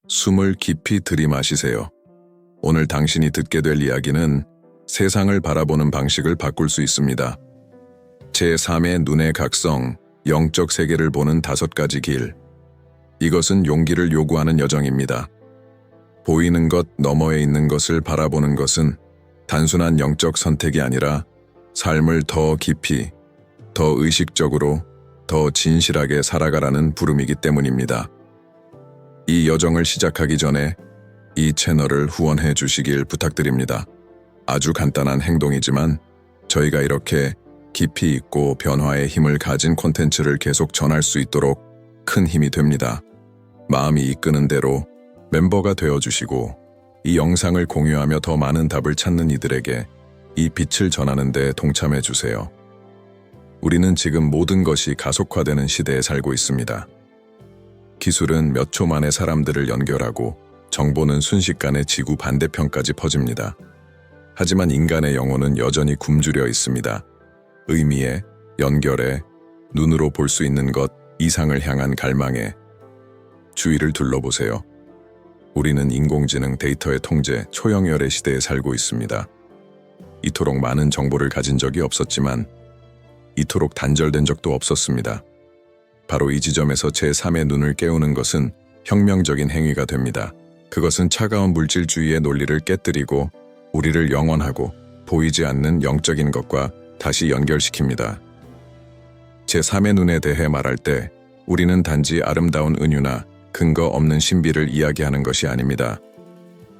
숨을 깊이 들이마시세요. 오늘 당신이 듣게 될 이야기는 세상을 바라보는 방식을 바꿀 수 있습니다. 제3의 눈의 각성, 영적 세계를 보는 5가지 길. 이것은 용기를 요구하는 여정입니다. 보이는 것 너머에 있는 것을 바라보는 것은 단순한 영적 선택이 아니라 삶을 더 깊이, 더 의식적으로, 더 진실하게 살아가라는 부름이기 때문입니다. 이 여정을 시작하기 전에 이 채널을 후원해 주시길 부탁드립니다. 아주 간단한 행동이지만 저희가 이렇게 깊이 있고 변화의 힘을 가진 콘텐츠를 계속 전할 수 있도록 큰 힘이 됩니다. 마음이 이끄는 대로 멤버가 되어주시고 이 영상을 공유하며 더 많은 답을 찾는 이들에게 이 빛을 전하는 데 동참해 주세요. 우리는 지금 모든 것이 가속화되는 시대에 살고 있습니다. 기술은 몇 초 만에 사람들을 연결하고 정보는 순식간에 지구 반대편까지 퍼집니다. 하지만 인간의 영혼은 여전히 굶주려 있습니다. 의미에, 연결에, 눈으로 볼 수 있는 것 이상을 향한 갈망에. 주위를 둘러보세요. 우리는 인공지능 데이터의 통제, 초연결의 시대에 살고 있습니다. 이토록 많은 정보를 가진 적이 없었지만 이토록 단절된 적도 없었습니다. 바로 이 지점에서 제3의 눈을 깨우는 것은 혁명적인 행위가 됩니다. 그것은 차가운 물질주의의 논리를 깨뜨리고 우리를 영원하고 보이지 않는 영적인 것과 다시 연결시킵니다. 제3의 눈에 대해 말할 때 우리는 단지 아름다운 은유나 근거 없는 신비를 이야기하는 것이 아닙니다.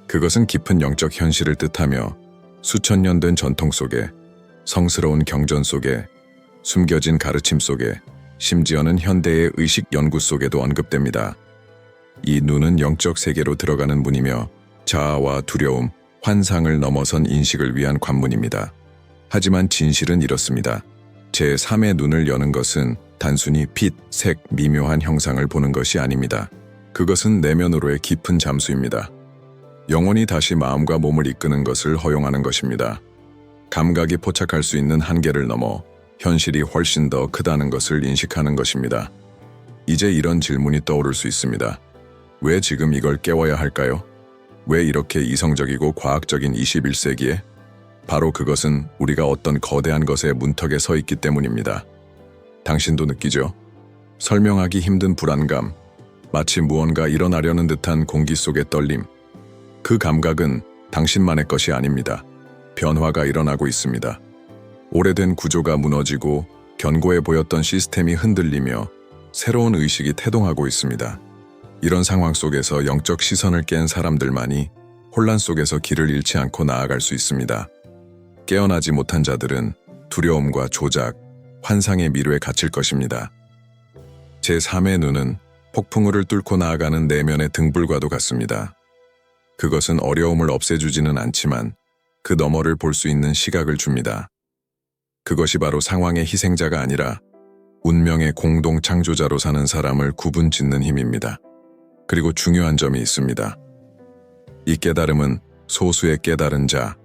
그것은 깊은 영적 현실을 뜻하며 수천 년 된 전통 속에, 성스러운 경전 속에, 숨겨진 가르침 속에, 심지어는 현대의 의식 연구 속에도 언급됩니다. 이 눈은 영적 세계로 들어가는 문이며 자아와 두려움, 환상을 넘어선 인식을 위한 관문입니다. 하지만 진실은 이렇습니다. 제3의 눈을 여는 것은 단순히 빛, 색, 미묘한 형상을 보는 것이 아닙니다. 그것은 내면으로의 깊은 잠수입니다. 영혼이 다시 마음과 몸을 이끄는 것을 허용하는 것입니다. 감각이 포착할 수 있는 한계를 넘어 현실이 훨씬 더 크다는 것을 인식하는 것입니다. 이제 이런 질문이 떠오를 수 있습니다. 왜 지금 이걸 깨워야 할까요? 왜 이렇게 이성적이고 과학적인 21세기에? 바로 그것은 우리가 어떤 거대한 것의 문턱에 서 있기 때문입니다. 당신도 느끼죠? 설명하기 힘든 불안감, 마치 무언가 일어나려는 듯한 공기 속의 떨림. 그 감각은 당신만의 것이 아닙니다. 변화가 일어나고 있습니다. 오래된 구조가 무너지고 견고해 보였던 시스템이 흔들리며 새로운 의식이 태동하고 있습니다. 이런 상황 속에서 영적 시선을 깬 사람들만이 혼란 속에서 길을 잃지 않고 나아갈 수 있습니다. 깨어나지 못한 자들은 두려움과 조작, 환상의 미로에 갇힐 것입니다. 제3의 눈은 폭풍우를 뚫고 나아가는 내면의 등불과도 같습니다. 그것은 어려움을 없애주지는 않지만 그 너머를 볼 수 있는 시각을 줍니다. 그것이 바로 상황의 희생자가 아니라 운명의 공동 창조자로 사는 사람을 구분 짓는 힘입니다. 그리고 중요한 점이 있습니다. 이 깨달음은 소수의 깨달은 자,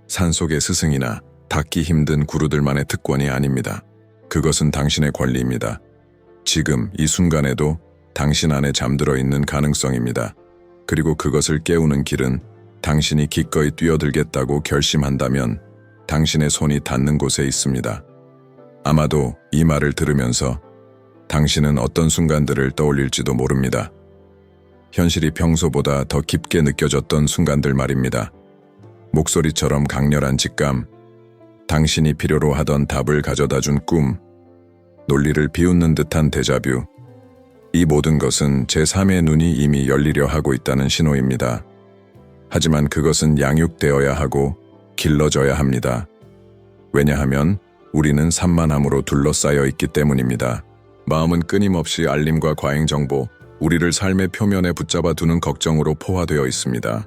산속의 스승이나 닿기 힘든 구루들만의 특권이 아닙니다. 그것은 당신의 권리입니다. 지금 이 순간에도 당신 안에 잠들어 있는 가능성입니다. 그리고 그것을 깨우는 길은 당신이 기꺼이 뛰어들겠다고 결심한다면 당신의 손이 닿는 곳에 있습니다. 아마도 이 말을 들으면서 당신은 어떤 순간들을 떠올릴지도 모릅니다. 현실이 평소보다 더 깊게 느껴졌던 순간들 말입니다. 목소리처럼 강렬한 직감, 당신이 필요로 하던 답을 가져다준 꿈, 논리를 비웃는 듯한 데자뷰. 이 모든 것은 제3의 눈이 이미 열리려 하고 있다는 신호입니다. 하지만 그것은 양육되어야 하고 길러져야 합니다. 왜냐하면 우리는 산만함으로 둘러싸여 있기 때문입니다. 마음은 끊임없이 알림과 과잉 정보, 우리를 삶의 표면에 붙잡아 두는 걱정으로 포화되어 있습니다.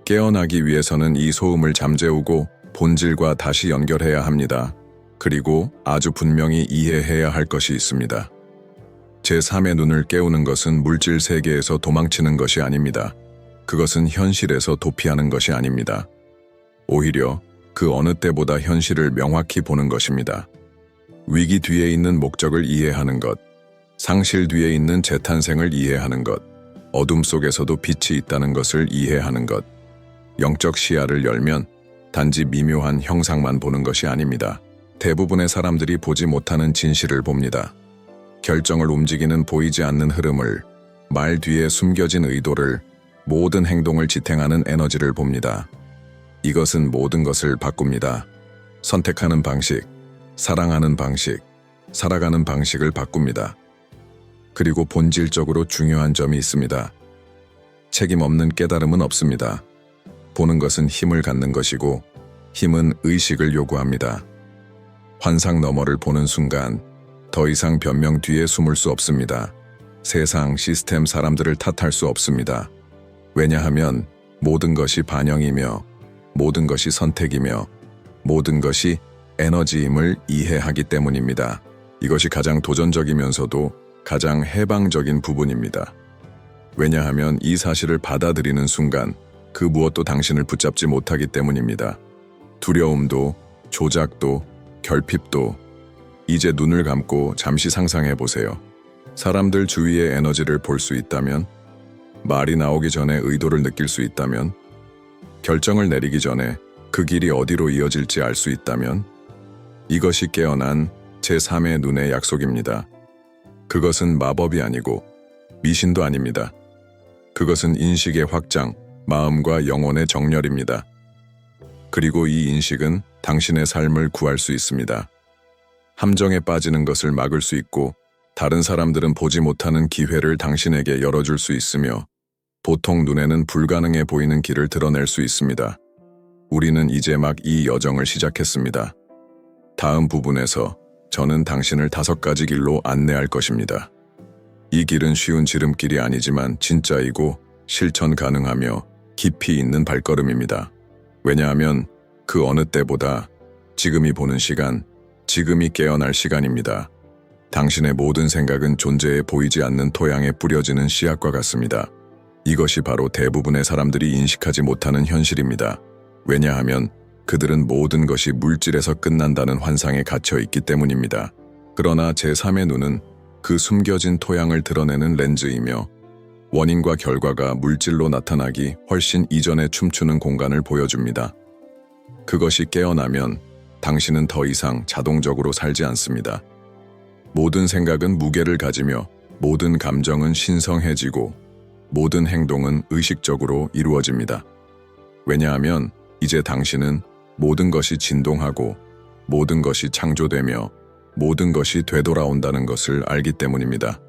깨어나기 위해서는 이 소음을 잠재우고 본질과 다시 연결해야 합니다. 그리고 아주 분명히 이해해야 할 것이 있습니다. 제3의 눈을 깨우는 것은 물질 세계에서 도망치는 것이 아닙니다. 그것은 현실에서 도피하는 것이 아닙니다. 오히려 그 어느 때보다 현실을 명확히 보는 것입니다. 위기 뒤에 있는 목적을 이해하는 것, 상실 뒤에 있는 재탄생을 이해하는 것, 어둠 속에서도 빛이 있다는 것을 이해하는 것. 영적 시야를 열면 단지 미묘한 형상만 보는 것이 아닙니다. 대부분의 사람들이 보지 못하는 진실을 봅니다. 결정을 움직이는 보이지 않는 흐름을, 말 뒤에 숨겨진 의도를, 모든 행동을 지탱하는 에너지를 봅니다. 이것은 모든 것을 바꿉니다. 선택하는 방식, 사랑하는 방식, 살아가는 방식을 바꿉니다. 그리고 본질적으로 중요한 점이 있습니다. 책임 없는 깨달음은 없습니다. 보는 것은 힘을 갖는 것이고, 힘은 의식을 요구합니다. 환상 너머를 보는 순간, 더 이상 변명 뒤에 숨을 수 없습니다. 세상, 시스템, 사람들을 탓할 수 없습니다. 왜냐하면 모든 것이 반영이며, 모든 것이 선택이며, 모든 것이 에너지임을 이해하기 때문입니다. 이것이 가장 도전적이면서도 가장 해방적인 부분입니다. 왜냐하면 이 사실을 받아들이는 순간 그 무엇도 당신을 붙잡지 못하기 때문입니다. 두려움도, 조작도, 결핍도. 이제 눈을 감고 잠시 상상해 보세요. 사람들 주위의 에너지를 볼 수 있다면, 말이 나오기 전에 의도를 느낄 수 있다면, 결정을 내리기 전에 그 길이 어디로 이어질지 알 수 있다면, 이것이 깨어난 제3의 눈의 약속입니다. 그것은 마법이 아니고 미신도 아닙니다. 그것은 인식의 확장, 마음과 영혼의 정렬입니다. 그리고 이 인식은 당신의 삶을 구할 수 있습니다. 함정에 빠지는 것을 막을 수 있고, 다른 사람들은 보지 못하는 기회를 당신에게 열어줄 수 있으며, 보통 눈에는 불가능해 보이는 길을 드러낼 수 있습니다. 우리는 이제 막 이 여정을 시작했습니다. 다음 부분에서 저는 당신을 5가지 길로 안내할 것입니다. 이 길은 쉬운 지름길이 아니지만 진짜이고 실천 가능하며 깊이 있는 발걸음입니다. 왜냐하면 그 어느 때보다 지금이 보는 시간, 지금이 깨어날 시간입니다. 당신의 모든 생각은 존재에 보이지 않는 토양에 뿌려지는 씨앗과 같습니다. 이것이 바로 대부분의 사람들이 인식하지 못하는 현실입니다. 왜냐하면 그들은 모든 것이 물질에서 끝난다는 환상에 갇혀 있기 때문입니다. 그러나 제3의 눈은 그 숨겨진 토양을 드러내는 렌즈이며, 원인과 결과가 물질로 나타나기 훨씬 이전에 춤추는 공간을 보여줍니다. 그것이 깨어나면 당신은 더 이상 자동적으로 살지 않습니다. 모든 생각은 무게를 가지며, 모든 감정은 신성해지고, 모든 행동은 의식적으로 이루어집니다. 왜냐하면 이제 당신은 모든 것이 진동하고, 모든 것이 창조되며, 모든 것이 되돌아온다는 것을 알기 때문입니다.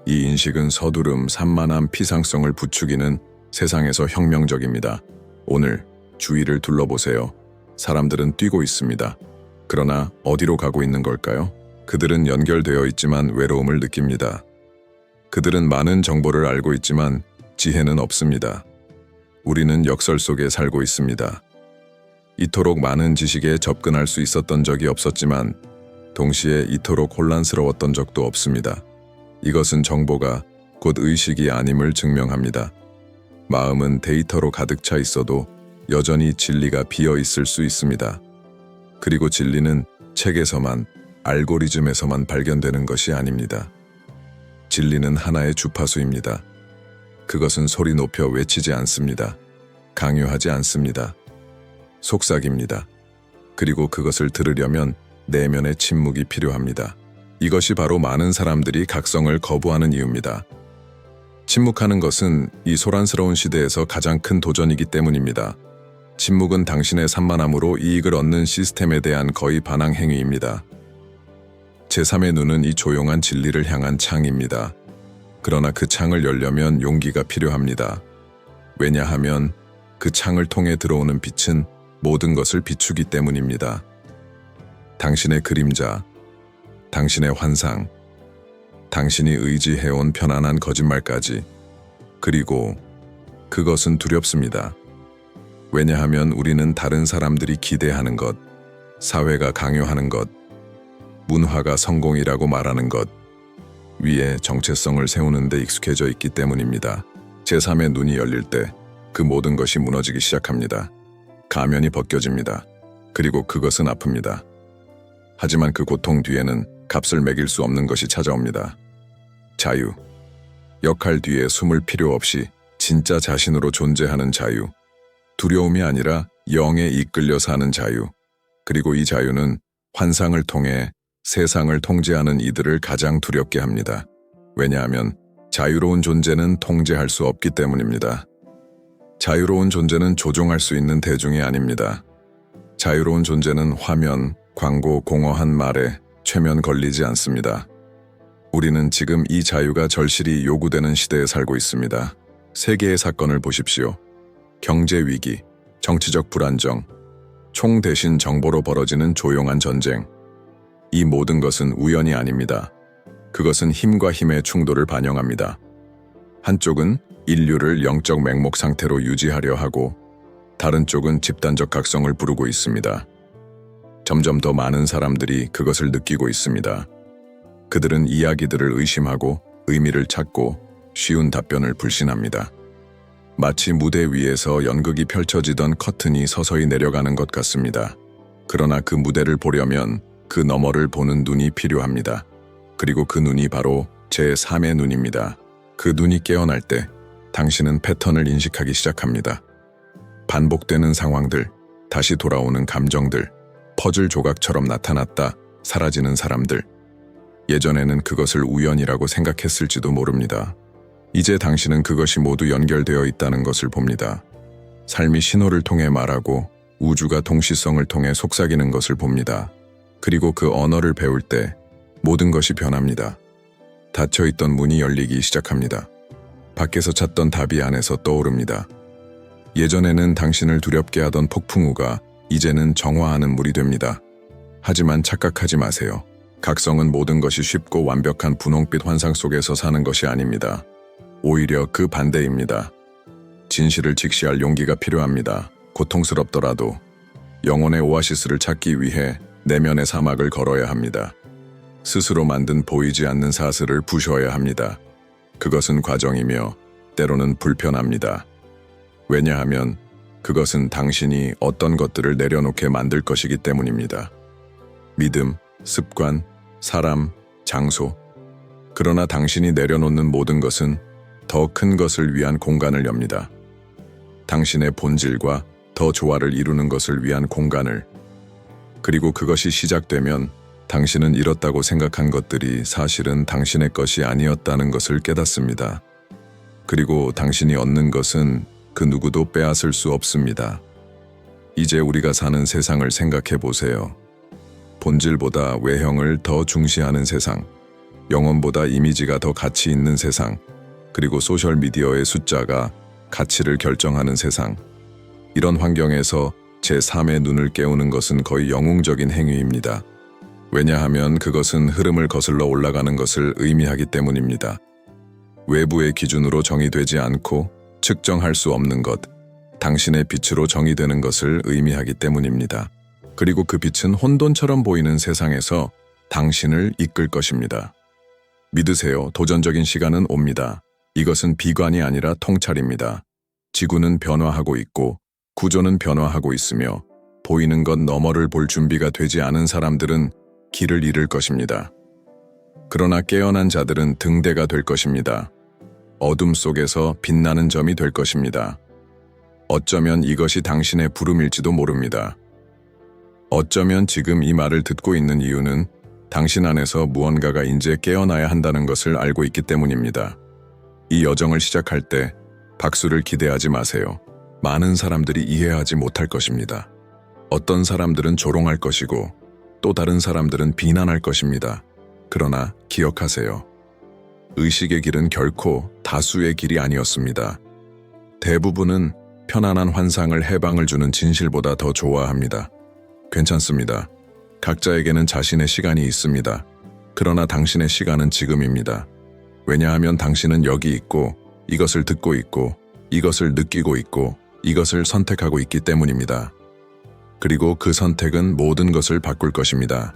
이 인식은 서두름, 산만함, 피상성을 부추기는 세상에서 혁명적입니다. 오늘 주위를 둘러보세요. 사람들은 뛰고 있습니다. 그러나 어디로 가고 있는 걸까요? 그들은 연결되어 있지만 외로움을 느낍니다. 그들은 많은 정보를 알고 있지만 지혜는 없습니다. 우리는 역설 속에 살고 있습니다. 이토록 많은 지식에 접근할 수 있었던 적이 없었지만 동시에 이토록 혼란스러웠던 적도 없습니다. 이것은 정보가 곧 의식이 아님을 증명합니다. 마음은 데이터로 가득 차 있어도 여전히 진리가 비어 있을 수 있습니다. 그리고 진리는 책에서만, 알고리즘에서만 발견되는 것이 아닙니다. 진리는 하나의 주파수입니다. 그것은 소리 높여 외치지 않습니다. 강요하지 않습니다. 속삭입니다. 그리고 그것을 들으려면 내면의 침묵이 필요합니다. 이것이 바로 많은 사람들이 각성을 거부하는 이유입니다. 침묵하는 것은 이 소란스러운 시대에서 가장 큰 도전이기 때문입니다. 침묵은 당신의 산만함으로 이익을 얻는 시스템에 대한 거의 반항 행위입니다. 제3의 눈은 이 조용한 진리를 향한 창입니다. 그러나 그 창을 열려면 용기가 필요합니다. 왜냐하면 그 창을 통해 들어오는 빛은 모든 것을 비추기 때문입니다. 당신의 그림자, 당신의 환상, 당신이 의지해온 편안한 거짓말까지. 그리고 그것은 두렵습니다. 왜냐하면 우리는 다른 사람들이 기대하는 것, 사회가 강요하는 것, 문화가 성공이라고 말하는 것 위에 정체성을 세우는 데 익숙해져 있기 때문입니다. 제3의 눈이 열릴 때 그 모든 것이 무너지기 시작합니다. 가면이 벗겨집니다. 그리고 그것은 아픕니다. 하지만 그 고통 뒤에는 값을 매길 수 없는 것이 찾아옵니다. 자유. 역할 뒤에 숨을 필요 없이 진짜 자신으로 존재하는 자유. 두려움이 아니라 영에 이끌려 사는 자유. 그리고 이 자유는 환상을 통해 세상을 통제하는 이들을 가장 두렵게 합니다. 왜냐하면 자유로운 존재는 통제할 수 없기 때문입니다. 자유로운 존재는 조종할 수 있는 대중이 아닙니다. 자유로운 존재는 화면, 광고, 공허한 말에 최면 걸리지 않습니다. 우리는 지금 이 자유가 절실히 요구되는 시대에 살고 있습니다. 세계의 사건을 보십시오. 경제 위기, 정치적 불안정, 총 대신 정보로 벌어지는 조용한 전쟁. 이 모든 것은 우연이 아닙니다. 그것은 힘과 힘의 충돌을 반영합니다. 한쪽은 인류를 영적 맹목 상태로 유지하려 하고 다른 쪽은 집단적 각성을 부르고 있습니다. 점점 더 많은 사람들이 그것을 느끼고 있습니다. 그들은 이야기들을 의심하고 의미를 찾고 쉬운 답변을 불신합니다. 마치 무대 위에서 연극이 펼쳐지던 커튼이 서서히 내려가는 것 같습니다. 그러나 그 무대를 보려면 그 너머를 보는 눈이 필요합니다. 그리고 그 눈이 바로 제3의 눈입니다. 그 눈이 깨어날 때 당신은 패턴을 인식하기 시작합니다. 반복되는 상황들, 다시 돌아오는 감정들, 퍼즐 조각처럼 나타났다 사라지는 사람들. 예전에는 그것을 우연이라고 생각했을지도 모릅니다. 이제 당신은 그것이 모두 연결되어 있다는 것을 봅니다. 삶이 신호를 통해 말하고 우주가 동시성을 통해 속삭이는 것을 봅니다. 그리고 그 언어를 배울 때 모든 것이 변합니다. 닫혀있던 문이 열리기 시작합니다. 밖에서 찾던 답이 안에서 떠오릅니다. 예전에는 당신을 두렵게 하던 폭풍우가 이제는 정화하는 물이 됩니다. 하지만 착각하지 마세요. 각성은 모든 것이 쉽고 완벽한 분홍빛 환상 속에서 사는 것이 아닙니다. 오히려 그 반대입니다. 진실을 직시할 용기가 필요합니다. 고통스럽더라도 영혼의 오아시스를 찾기 위해 내면의 사막을 걸어야 합니다. 스스로 만든 보이지 않는 사슬을 부셔야 합니다. 그것은 과정이며 때로는 불편합니다. 왜냐하면 그것은 당신이 어떤 것들을 내려놓게 만들 것이기 때문입니다. 믿음, 습관, 사람, 장소. 그러나 당신이 내려놓는 모든 것은 더 큰 것을 위한 공간을 엽니다. 당신의 본질과 더 조화를 이루는 것을 위한 공간을. 그리고 그것이 시작되면 당신은 잃었다고 생각한 것들이 사실은 당신의 것이 아니었다는 것을 깨닫습니다. 그리고 당신이 얻는 것은 그 누구도 빼앗을 수 없습니다. 이제 우리가 사는 세상을 생각해 보세요. 본질보다 외형을 더 중시하는 세상, 영혼보다 이미지가 더 가치 있는 세상, 그리고 소셜미디어의 숫자가 가치를 결정하는 세상. 이런 환경에서 제3의 눈을 깨우는 것은 거의 영웅적인 행위입니다. 왜냐하면 그것은 흐름을 거슬러 올라가는 것을 의미하기 때문입니다. 외부의 기준으로 정의되지 않고 측정할 수 없는 것, 당신의 빛으로 정의되는 것을 의미하기 때문입니다. 그리고 그 빛은 혼돈처럼 보이는 세상에서 당신을 이끌 것입니다. 믿으세요. 도전적인 시간은 옵니다. 이것은 비관이 아니라 통찰입니다. 지구는 변화하고 있고 구조는 변화하고 있으며 보이는 것 너머를 볼 준비가 되지 않은 사람들은 길을 잃을 것입니다. 그러나 깨어난 자들은 등대가 될 것입니다. 어둠 속에서 빛나는 점이 될 것입니다. 어쩌면 이것이 당신의 부름일지도 모릅니다. 어쩌면 지금 이 말을 듣고 있는 이유는 당신 안에서 무언가가 이제 깨어나야 한다는 것을 알고 있기 때문입니다. 이 여정을 시작할 때 박수를 기대하지 마세요. 많은 사람들이 이해하지 못할 것입니다. 어떤 사람들은 조롱할 것이고 또 다른 사람들은 비난할 것입니다. 그러나 기억하세요. 의식의 길은 결코 다수의 길이 아니었습니다. 대부분은 편안한 환상을 해방을 주는 진실보다 더 좋아합니다. 괜찮습니다. 각자에게는 자신의 시간이 있습니다. 그러나 당신의 시간은 지금입니다. 왜냐하면 당신은 여기 있고 이것을 듣고 있고 이것을 느끼고 있고 이것을 선택하고 있기 때문입니다. 그리고 그 선택은 모든 것을 바꿀 것입니다.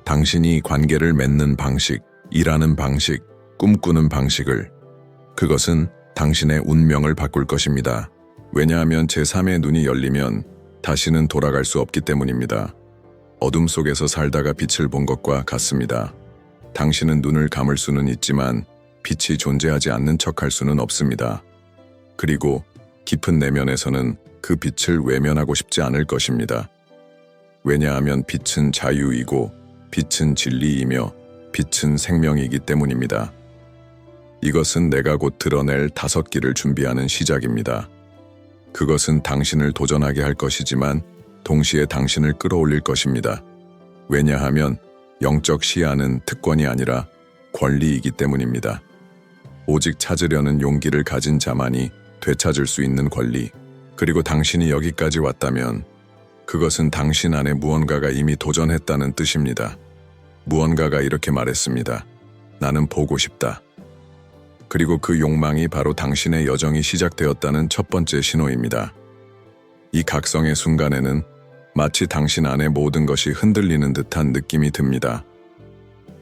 당신이 관계를 맺는 방식, 일하는 방식, 꿈꾸는 방식을. 그것은 당신의 운명을 바꿀 것입니다. 왜냐하면 제3의 눈이 열리면 다시는 돌아갈 수 없기 때문입니다. 어둠 속에서 살다가 빛을 본 것과 같습니다. 당신은 눈을 감을 수는 있지만 빛이 존재하지 않는 척할 수는 없습니다. 그리고 깊은 내면에서는 그 빛을 외면하고 싶지 않을 것입니다. 왜냐하면 빛은 자유이고 빛은 진리이며 빛은 생명이기 때문입니다. 이것은 내가 곧 드러낼 5길을 준비하는 시작입니다. 그것은 당신을 도전하게 할 것이지만 동시에 당신을 끌어올릴 것입니다. 왜냐하면 영적 시야는 특권이 아니라 권리이기 때문입니다. 오직 찾으려는 용기를 가진 자만이 되찾을 수 있는 권리, 그리고 당신이 여기까지 왔다면 그것은 당신 안에 무언가가 이미 도전했다는 뜻입니다. 무언가가 이렇게 말했습니다. 나는 보고 싶다. 그리고 그 욕망이 바로 당신의 여정이 시작되었다는 첫 번째 신호입니다. 이 각성의 순간에는 마치 당신 안의 모든 것이 흔들리는 듯한 느낌이 듭니다.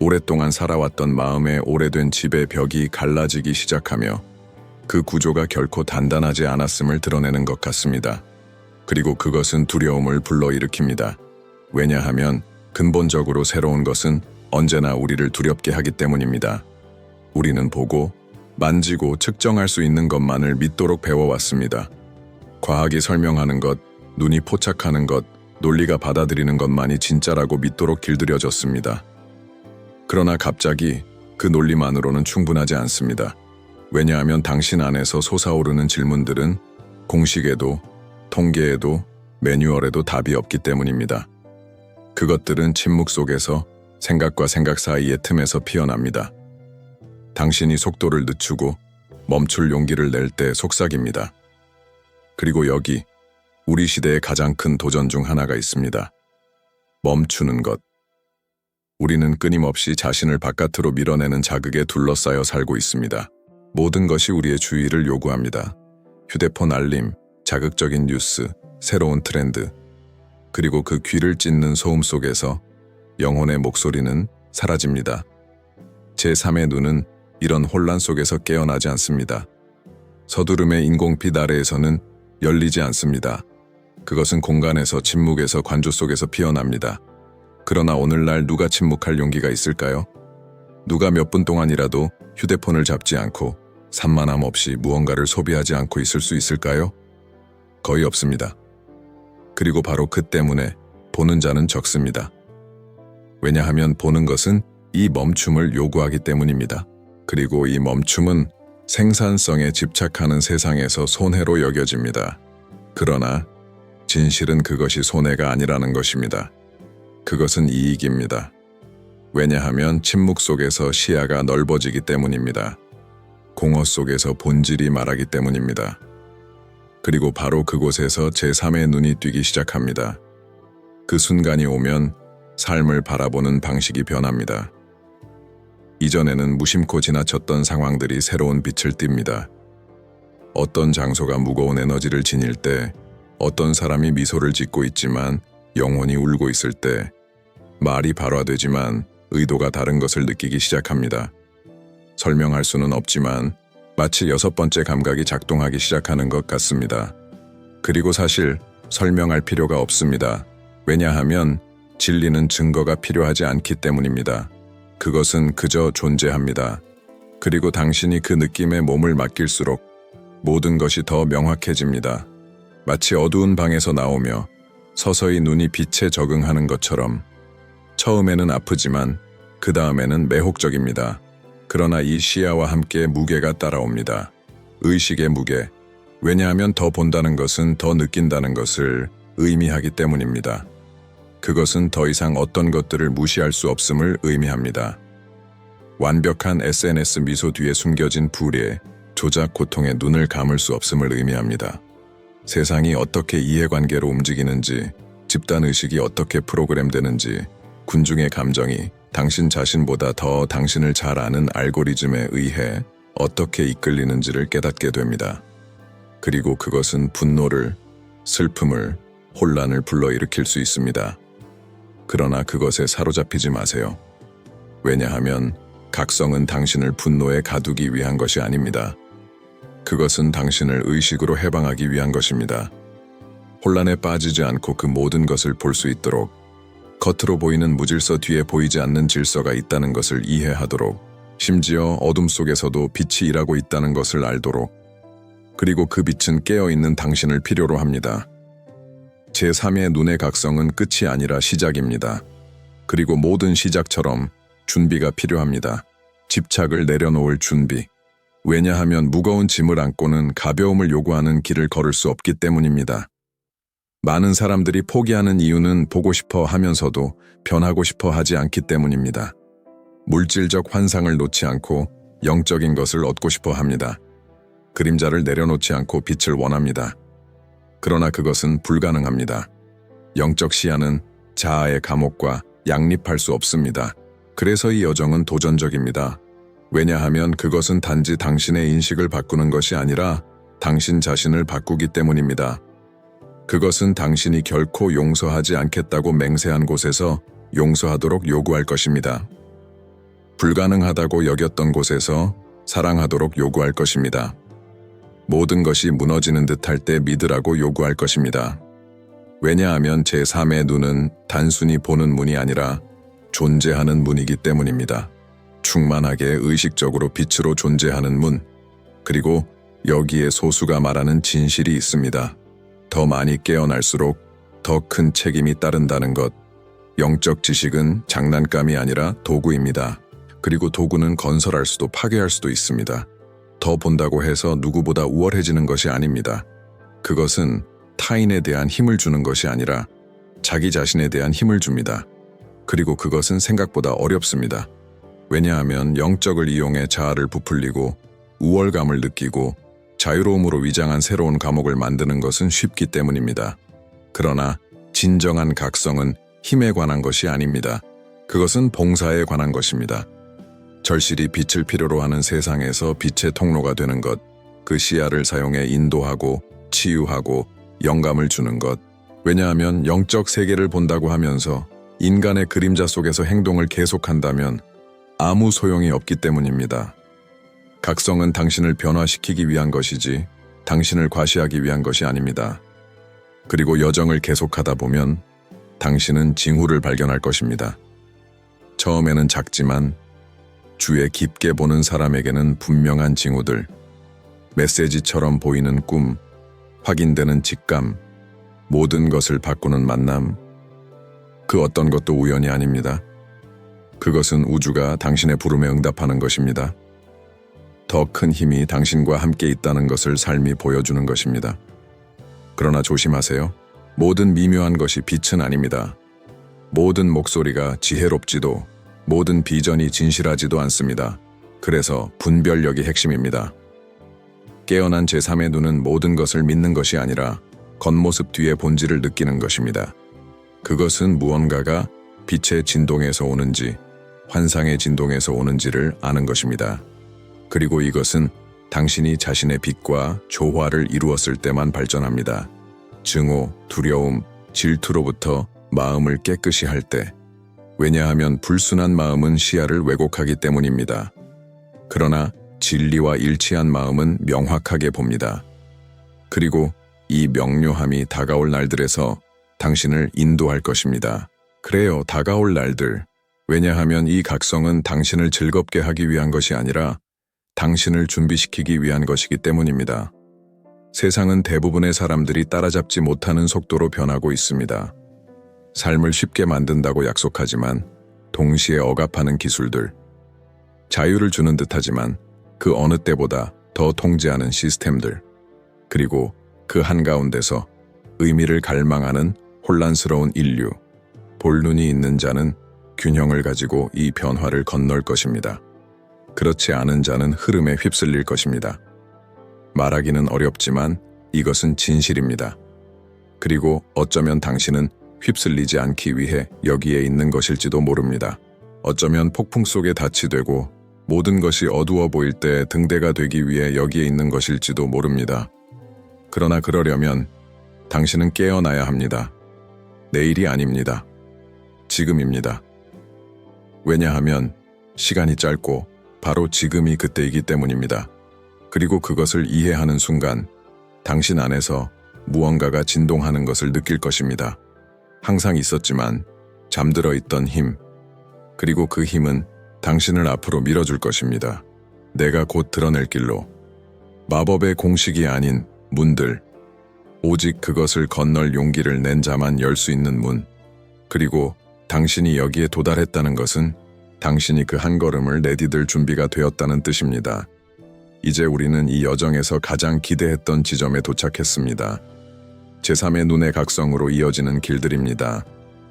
오랫동안 살아왔던 마음의 오래된 집의 벽이 갈라지기 시작하며 그 구조가 결코 단단하지 않았음을 드러내는 것 같습니다. 그리고 그것은 두려움을 불러일으킵니다. 왜냐하면 근본적으로 새로운 것은 언제나 우리를 두렵게 하기 때문입니다. 우리는 보고, 만지고 측정할 수 있는 것만을 믿도록 배워왔습니다. 과학이 설명하는 것, 눈이 포착하는 것, 논리가 받아들이는 것만이 진짜라고 믿도록 길들여졌습니다. 그러나 갑자기 그 논리만으로는 충분하지 않습니다. 왜냐하면 당신 안에서 솟아오르는 질문들은 공식에도, 통계에도, 매뉴얼에도 답이 없기 때문입니다. 그것들은 침묵 속에서 생각과 생각 사이의 틈에서 피어납니다. 당신이 속도를 늦추고 멈출 용기를 낼 때 속삭입니다. 그리고 여기 우리 시대의 가장 큰 도전 중 하나가 있습니다. 멈추는 것. 우리는 끊임없이 자신을 바깥으로 밀어내는 자극에 둘러싸여 살고 있습니다. 모든 것이 우리의 주의를 요구합니다. 휴대폰 알림, 자극적인 뉴스, 새로운 트렌드, 그리고 그 귀를 찢는 소음 속에서 영혼의 목소리는 사라집니다. 제3의 눈은 이런 혼란 속에서 깨어나지 않습니다. 서두름의 인공빛 아래에서는 열리지 않습니다. 그것은 공간에서 침묵에서 관조 속에서 피어납니다. 그러나 오늘날 누가 침묵할 용기가 있을까요? 누가 몇 분 동안이라도 휴대폰을 잡지 않고 산만함 없이 무언가를 소비하지 않고 있을 수 있을까요? 거의 없습니다. 그리고 바로 그 때문에 보는 자는 적습니다. 왜냐하면 보는 것은 이 멈춤을 요구하기 때문입니다. 그리고 이 멈춤은 생산성에 집착하는 세상에서 손해로 여겨집니다. 그러나 진실은 그것이 손해가 아니라는 것입니다. 그것은 이익입니다. 왜냐하면 침묵 속에서 시야가 넓어지기 때문입니다. 공허 속에서 본질이 말하기 때문입니다. 그리고 바로 그곳에서 제3의 눈이 뜨기 시작합니다. 그 순간이 오면 삶을 바라보는 방식이 변합니다. 이전에는 무심코 지나쳤던 상황들이 새로운 빛을 띱니다. 어떤 장소가 무거운 에너지를 지닐 때, 어떤 사람이 미소를 짓고 있지만 영혼이 울고 있을 때, 말이 발화되지만 의도가 다른 것을 느끼기 시작합니다. 설명할 수는 없지만 마치 6번째 감각이 작동하기 시작하는 것 같습니다. 그리고 사실 설명할 필요가 없습니다. 왜냐하면 진리는 증거가 필요하지 않기 때문입니다. 그것은 그저 존재합니다. 그리고 당신이 그 느낌에 몸을 맡길수록 모든 것이 더 명확해집니다. 마치 어두운 방에서 나오며 서서히 눈이 빛에 적응하는 것처럼 처음에는 아프지만 그 다음에는 매혹적입니다. 그러나 이 시야와 함께 무게가 따라옵니다. 의식의 무게. 왜냐하면 더 본다는 것은 더 느낀다는 것을 의미하기 때문입니다. 그것은 더 이상 어떤 것들을 무시할 수 없음을 의미합니다. 완벽한 SNS 미소 뒤에 숨겨진 불의, 조작 고통에 눈을 감을 수 없음을 의미합니다. 세상이 어떻게 이해관계로 움직이는지, 집단의식이 어떻게 프로그램되는지, 군중의 감정이 당신 자신보다 더 당신을 잘 아는 알고리즘에 의해 어떻게 이끌리는지를 깨닫게 됩니다. 그리고 그것은 분노를, 슬픔을, 혼란을 불러일으킬 수 있습니다. 그러나 그것에 사로잡히지 마세요. 왜냐하면 각성은 당신을 분노에 가두기 위한 것이 아닙니다. 그것은 당신을 의식으로 해방하기 위한 것입니다. 혼란에 빠지지 않고 그 모든 것을 볼 수 있도록, 겉으로 보이는 무질서 뒤에 보이지 않는 질서가 있다는 것을 이해하도록, 심지어 어둠 속에서도 빛이 일하고 있다는 것을 알도록, 그리고 그 빛은 깨어있는 당신을 필요로 합니다. 제3의 눈의 각성은 끝이 아니라 시작입니다. 그리고 모든 시작처럼 준비가 필요합니다. 집착을 내려놓을 준비. 왜냐하면 무거운 짐을 안고는 가벼움을 요구하는 길을 걸을 수 없기 때문입니다. 많은 사람들이 포기하는 이유는 보고 싶어 하면서도 변하고 싶어 하지 않기 때문입니다. 물질적 환상을 놓지 않고 영적인 것을 얻고 싶어 합니다. 그림자를 내려놓지 않고 빛을 원합니다. 그러나 그것은 불가능합니다. 영적 시야는 자아의 감옥과 양립할 수 없습니다. 그래서 이 여정은 도전적입니다. 왜냐하면 그것은 단지 당신의 인식을 바꾸는 것이 아니라 당신 자신을 바꾸기 때문입니다. 그것은 당신이 결코 용서하지 않겠다고 맹세한 곳에서 용서하도록 요구할 것입니다. 불가능하다고 여겼던 곳에서 사랑하도록 요구할 것입니다. 모든 것이 무너지는 듯할 때 믿으라고 요구할 것입니다. 왜냐하면 제3의 눈은 단순히 보는 문이 아니라 존재하는 문이기 때문입니다. 충만하게 의식적으로 빛으로 존재하는 문, 그리고 여기에 소수가 말하는 진실이 있습니다. 더 많이 깨어날수록 더 큰 책임이 따른다는 것. 영적 지식은 장난감이 아니라 도구입니다. 그리고 도구는 건설할 수도 파괴할 수도 있습니다. 더 본다고 해서 누구보다 우월해지는 것이 아닙니다. 그것은 타인에 대한 힘을 주는 것이 아니라 자기 자신에 대한 힘을 줍니다. 그리고 그것은 생각보다 어렵습니다. 왜냐하면 영적을 이용해 자아를 부풀리고 우월감을 느끼고 자유로움으로 위장한 새로운 감옥을 만드는 것은 쉽기 때문입니다. 그러나 진정한 각성은 힘에 관한 것이 아닙니다. 그것은 봉사에 관한 것입니다. 절실히 빛을 필요로 하는 세상에서 빛의 통로가 되는 것, 그 시야를 사용해 인도하고 치유하고 영감을 주는 것. 왜냐하면 영적 세계를 본다고 하면서 인간의 그림자 속에서 행동을 계속한다면 아무 소용이 없기 때문입니다. 각성은 당신을 변화시키기 위한 것이지 당신을 과시하기 위한 것이 아닙니다. 그리고 여정을 계속하다 보면 당신은 징후를 발견할 것입니다. 처음에는 작지만 주에 깊게 보는 사람에게는 분명한 징후들, 메시지처럼 보이는 꿈, 확인되는 직감, 모든 것을 바꾸는 만남, 그 어떤 것도 우연이 아닙니다. 그것은 우주가 당신의 부름에 응답하는 것입니다. 더 큰 힘이 당신과 함께 있다는 것을 삶이 보여주는 것입니다. 그러나 조심하세요. 모든 미묘한 것이 빛은 아닙니다. 모든 목소리가 지혜롭지도 모든 비전이 진실하지도 않습니다. 그래서 분별력이 핵심입니다. 깨어난 제3의 눈은 모든 것을 믿는 것이 아니라 겉모습 뒤의 본질을 느끼는 것입니다. 그것은 무언가가 빛의 진동에서 오는지 환상의 진동에서 오는지를 아는 것입니다. 그리고 이것은 당신이 자신의 빛과 조화를 이루었을 때만 발전합니다. 증오, 두려움, 질투로부터 마음을 깨끗이 할 때. 왜냐하면 불순한 마음은 시야를 왜곡하기 때문입니다. 그러나 진리와 일치한 마음은 명확하게 봅니다. 그리고 이 명료함이 다가올 날들에서 당신을 인도할 것입니다. 그래요, 다가올 날들. 왜냐하면 이 각성은 당신을 즐겁게 하기 위한 것이 아니라 당신을 준비시키기 위한 것이기 때문입니다. 세상은 대부분의 사람들이 따라잡지 못하는 속도로 변하고 있습니다. 삶을 쉽게 만든다고 약속하지만 동시에 억압하는 기술들, 자유를 주는 듯하지만 그 어느 때보다 더 통제하는 시스템들, 그리고 그 한가운데서 의미를 갈망하는 혼란스러운 인류. 볼 눈이 있는 자는 균형을 가지고 이 변화를 건널 것입니다. 그렇지 않은 자는 흐름에 휩쓸릴 것입니다. 말하기는 어렵지만 이것은 진실입니다. 그리고 어쩌면 당신은 휩쓸리지 않기 위해 여기에 있는 것일지도 모릅니다. 어쩌면 폭풍 속에 닻이 되고 모든 것이 어두워 보일 때 등대가 되기 위해 여기에 있는 것일지도 모릅니다. 그러나 그러려면 당신은 깨어나야 합니다. 내일이 아닙니다. 지금입니다. 왜냐하면 시간이 짧고 바로 지금이 그때이기 때문입니다. 그리고 그것을 이해하는 순간 당신 안에서 무언가가 진동하는 것을 느낄 것입니다. 항상 있었지만 잠들어 있던 힘, 그리고 그 힘은 당신을 앞으로 밀어줄 것입니다. 내가 곧 드러낼 길로. 마법의 공식이 아닌 문들. 오직 그것을 건널 용기를 낸 자만 열 수 있는 문. 그리고 당신이 여기에 도달했다는 것은 당신이 그 한 걸음을 내디딜 준비가 되었다는 뜻입니다. 이제 우리는 이 여정에서 가장 기대했던 지점에 도착했습니다. 제3의 눈의 각성으로 이어지는 길들입니다.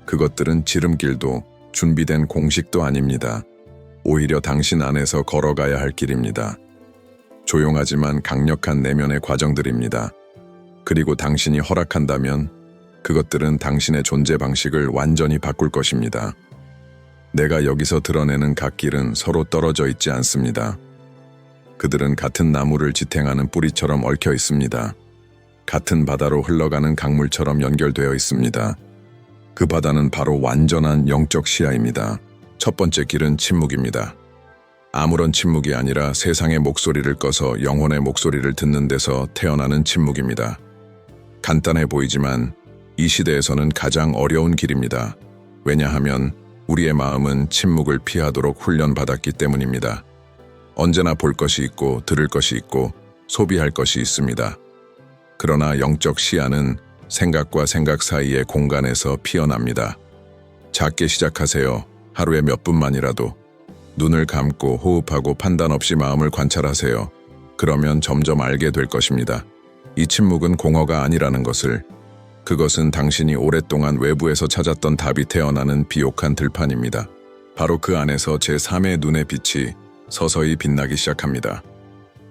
그것들은 지름길도 준비된 공식도 아닙니다. 오히려 당신 안에서 걸어가야 할 길입니다. 조용하지만 강력한 내면의 과정들입니다. 그리고 당신이 허락한다면 그것들은 당신의 존재 방식을 완전히 바꿀 것입니다. 내가 여기서 드러내는 각 길은 서로 떨어져 있지 않습니다. 그들은 같은 나무를 지탱하는 뿌리처럼 얽혀 있습니다. 같은 바다로 흘러가는 강물처럼 연결되어 있습니다. 그 바다는 바로 완전한 영적 시야입니다. 첫 번째 길은 침묵입니다. 아무런 침묵이 아니라 세상의 목소리를 꺼서 영혼의 목소리를 듣는 데서 태어나는 침묵입니다. 간단해 보이지만 이 시대에서는 가장 어려운 길입니다. 왜냐하면 우리의 마음은 침묵을 피하도록 훈련받았기 때문입니다. 언제나 볼 것이 있고 들을 것이 있고 소비할 것이 있습니다. 그러나 영적 시야는 생각과 생각 사이의 공간에서 피어납니다. 작게 시작하세요. 하루에 몇 분만이라도. 눈을 감고 호흡하고 판단 없이 마음을 관찰하세요. 그러면 점점 알게 될 것입니다. 이 침묵은 공허가 아니라는 것을. 그것은 당신이 오랫동안 외부에서 찾았던 답이 태어나는 비옥한 들판입니다. 바로 그 안에서 제3의 눈의 빛이 서서히 빛나기 시작합니다.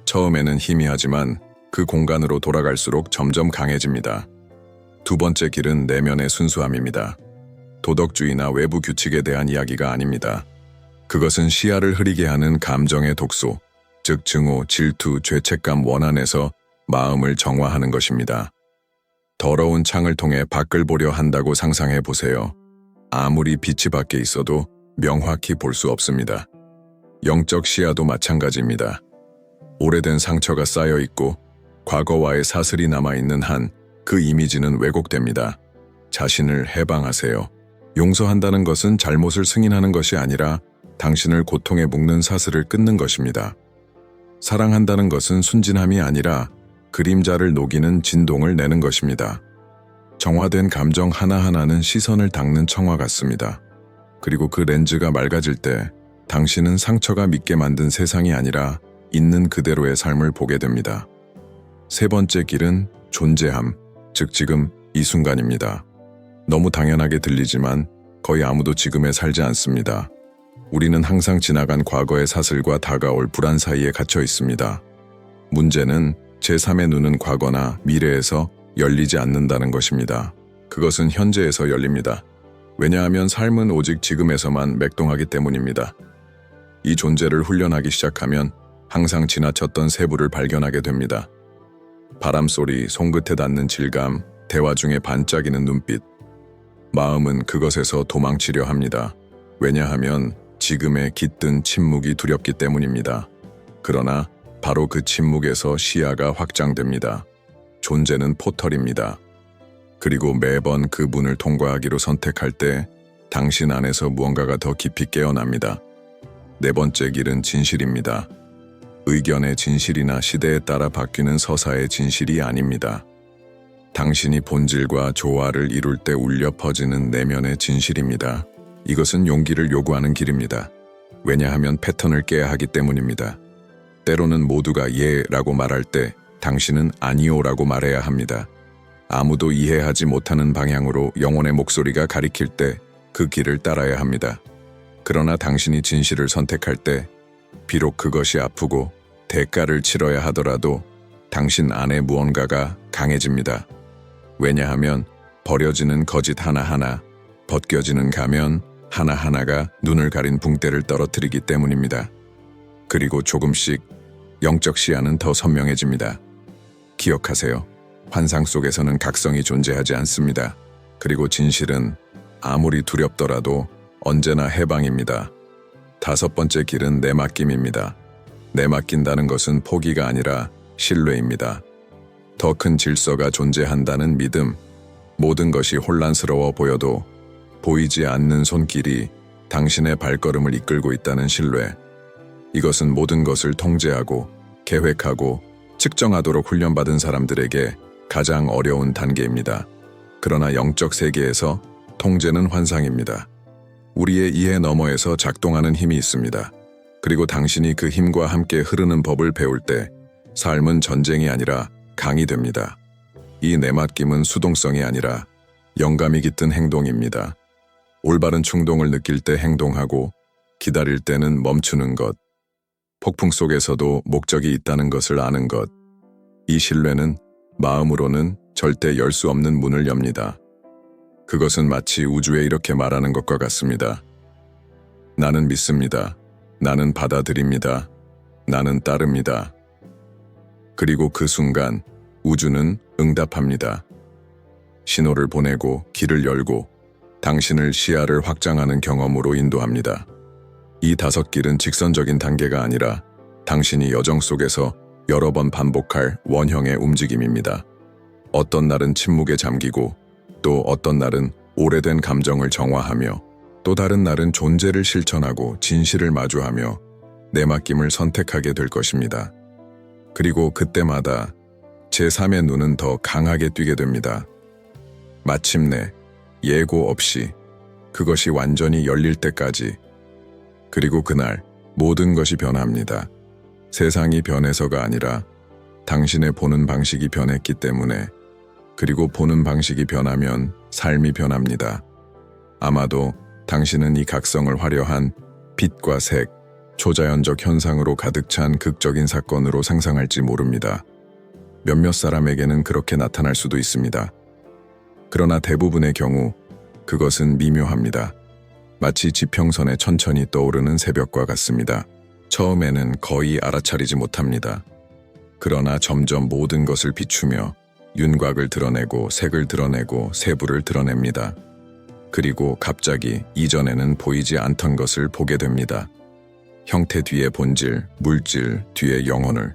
처음에는 희미하지만 그 공간으로 돌아갈수록 점점 강해집니다. 두 번째 길은 내면의 순수함입니다. 도덕주의나 외부 규칙에 대한 이야기가 아닙니다. 그것은 시야를 흐리게 하는 감정의 독소, 즉 증오, 질투, 죄책감, 원한에서 마음을 정화하는 것입니다. 더러운 창을 통해 밖을 보려 한다고 상상해 보세요. 아무리 빛이 밖에 있어도 명확히 볼 수 없습니다. 영적 시야도 마찬가지입니다. 오래된 상처가 쌓여 있고 과거와의 사슬이 남아있는 한 그 이미지는 왜곡됩니다. 자신을 해방하세요. 용서한다는 것은 잘못을 승인하는 것이 아니라 당신을 고통에 묶는 사슬을 끊는 것입니다. 사랑한다는 것은 순진함이 아니라 그림자를 녹이는 진동을 내는 것입니다. 정화된 감정 하나하나는 시선을 닦는 청화 같습니다. 그리고 그 렌즈가 맑아질 때 당신은 상처가 믿게 만든 세상이 아니라 있는 그대로의 삶을 보게 됩니다. 세 번째 길은 존재함, 즉 지금 이 순간입니다. 너무 당연하게 들리지만 거의 아무도 지금에 살지 않습니다. 우리는 항상 지나간 과거의 사슬과 다가올 불안 사이에 갇혀 있습니다. 문제는 제3의 눈은 과거나 미래에서 열리지 않는다는 것입니다. 그것은 현재에서 열립니다. 왜냐하면 삶은 오직 지금에서만 맥동하기 때문입니다. 이 존재를 훈련하기 시작하면 항상 지나쳤던 세부를 발견하게 됩니다. 바람소리, 손끝에 닿는 질감, 대화 중에 반짝이는 눈빛. 마음은 그것에서 도망치려 합니다. 왜냐하면 지금의 깃든 침묵이 두렵기 때문입니다. 그러나 바로 그 침묵에서 시야가 확장됩니다. 존재는 포털입니다. 그리고 매번 그 문을 통과하기로 선택할 때 당신 안에서 무언가가 더 깊이 깨어납니다. 네 번째 길은 진실입니다. 의견의 진실이나 시대에 따라 바뀌는 서사의 진실이 아닙니다. 당신이 본질과 조화를 이룰 때 울려 퍼지는 내면의 진실입니다. 이것은 용기를 요구하는 길입니다. 왜냐하면 패턴을 깨야 하기 때문입니다. 때로는 모두가 예라고 말할 때 당신은 아니오라고 말해야 합니다. 아무도 이해하지 못하는 방향으로 영혼의 목소리가 가리킬 때 그 길을 따라야 합니다. 그러나 당신이 진실을 선택할 때 비록 그것이 아프고 대가를 치러야 하더라도 당신 안에 무언가가 강해집니다. 왜냐하면 버려지는 거짓 하나하나, 벗겨지는 가면 하나하나가 눈을 가린 붕대를 떨어뜨리기 때문입니다. 그리고 조금씩 영적 시야는 더 선명해집니다. 기억하세요. 환상 속에서는 각성이 존재하지 않습니다. 그리고 진실은 아무리 두렵더라도 언제나 해방입니다. 다섯 번째 길은 내맡김입니다. 내맡긴다는 것은 포기가 아니라 신뢰입니다. 더 큰 질서가 존재한다는 믿음, 모든 것이 혼란스러워 보여도 보이지 않는 손길이 당신의 발걸음을 이끌고 있다는 신뢰. 이것은 모든 것을 통제하고 계획하고 측정하도록 훈련받은 사람들에게 가장 어려운 단계입니다. 그러나 영적 세계에서 통제는 환상입니다. 우리의 이해 너머에서 작동하는 힘이 있습니다. 그리고 당신이 그 힘과 함께 흐르는 법을 배울 때 삶은 전쟁이 아니라 강이 됩니다. 이 내맡김은 수동성이 아니라 영감이 깃든 행동입니다. 올바른 충동을 느낄 때 행동하고 기다릴 때는 멈추는 것. 폭풍 속에서도 목적이 있다는 것을 아는 것. 이 신뢰는 마음으로는 절대 열 수 없는 문을 엽니다. 그것은 마치 우주에 이렇게 말하는 것과 같습니다. 나는 믿습니다. 나는 받아들입니다. 나는 따릅니다. 그리고 그 순간 우주는 응답합니다. 신호를 보내고 길을 열고 당신을 시야를 확장하는 경험으로 인도합니다. 이 5길은 직선적인 단계가 아니라 당신이 여정 속에서 여러 번 반복할 원형의 움직임입니다. 어떤 날은 침묵에 잠기고 또 어떤 날은 오래된 감정을 정화하며 또 다른 날은 존재를 실천하고 진실을 마주하며 내맡김을 선택하게 될 것입니다. 그리고 그때마다 제3의 눈은 더 강하게 뛰게 됩니다. 마침내 예고 없이 그것이 완전히 열릴 때까지. 그리고 그날 모든 것이 변합니다. 세상이 변해서가 아니라 당신의 보는 방식이 변했기 때문에. 그리고 보는 방식이 변하면 삶이 변합니다. 아마도 당신은 이 각성을 화려한 빛과 색, 초자연적 현상으로 가득 찬 극적인 사건으로 상상할지 모릅니다. 몇몇 사람에게는 그렇게 나타날 수도 있습니다. 그러나 대부분의 경우 그것은 미묘합니다. 마치 지평선에 천천히 떠오르는 새벽과 같습니다. 처음에는 거의 알아차리지 못합니다. 그러나 점점 모든 것을 비추며 윤곽을 드러내고 색을 드러내고 세부를 드러냅니다. 그리고 갑자기 이전에는 보이지 않던 것을 보게 됩니다. 형태 뒤에 본질, 물질 뒤에 영혼을.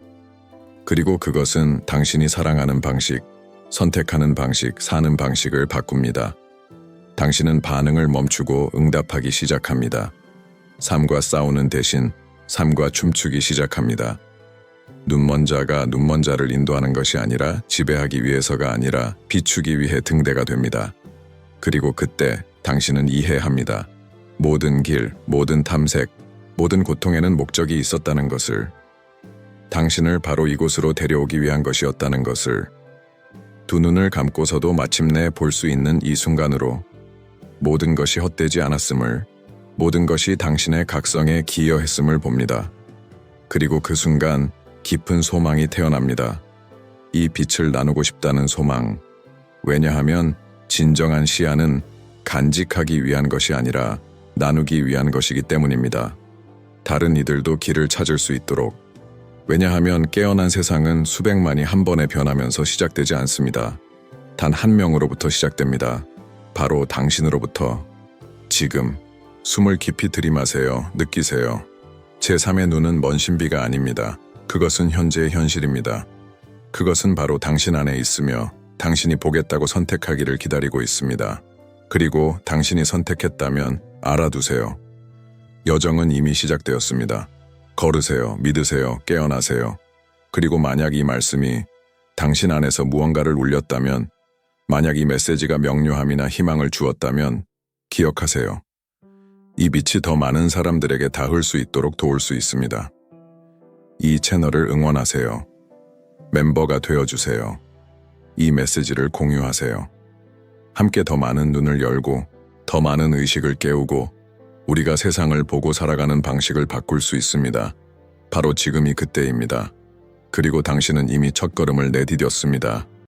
그리고 그것은 당신이 사랑하는 방식, 선택하는 방식, 사는 방식을 바꿉니다. 당신은 반응을 멈추고 응답하기 시작합니다. 삶과 싸우는 대신 삶과 춤추기 시작합니다. 눈먼 자가 눈먼 자를 인도하는 것이 아니라 지배하기 위해서가 아니라 비추기 위해 등대가 됩니다. 그리고 그때 당신은 이해합니다. 모든 길, 모든 탐색, 모든 고통에는 목적이 있었다는 것을. 당신을 바로 이곳으로 데려오기 위한 것이었다는 것을. 두 눈을 감고서도 마침내 볼 수 있는 이 순간으로 모든 것이 헛되지 않았음을, 모든 것이 당신의 각성에 기여했음을 봅니다. 그리고 그 순간 깊은 소망이 태어납니다. 이 빛을 나누고 싶다는 소망. 왜냐하면 진정한 시야는 간직하기 위한 것이 아니라 나누기 위한 것이기 때문입니다. 다른 이들도 길을 찾을 수 있도록. 왜냐하면 깨어난 세상은 수백만이 한 번에 변하면서 시작되지 않습니다. 단 한 명으로부터 시작됩니다. 바로 당신으로부터. 지금 숨을 깊이 들이마세요. 느끼세요. 제3의 눈은 먼 신비가 아닙니다. 그것은 현재의 현실입니다. 그것은 바로 당신 안에 있으며 당신이 보겠다고 선택하기를 기다리고 있습니다. 그리고 당신이 선택했다면 알아두세요. 여정은 이미 시작되었습니다. 걸으세요. 믿으세요. 깨어나세요. 그리고 만약 이 말씀이 당신 안에서 무언가를 울렸다면, 만약 이 메시지가 명료함이나 희망을 주었다면 기억하세요. 이 빛이 더 많은 사람들에게 닿을 수 있도록 도울 수 있습니다. 이 채널을 응원하세요. 멤버가 되어주세요. 이 메시지를 공유하세요. 함께 더 많은 눈을 열고 더 많은 의식을 깨우고 우리가 세상을 보고 살아가는 방식을 바꿀 수 있습니다. 바로 지금이 그때입니다. 그리고 당신은 이미 첫걸음을 내디뎠습니다.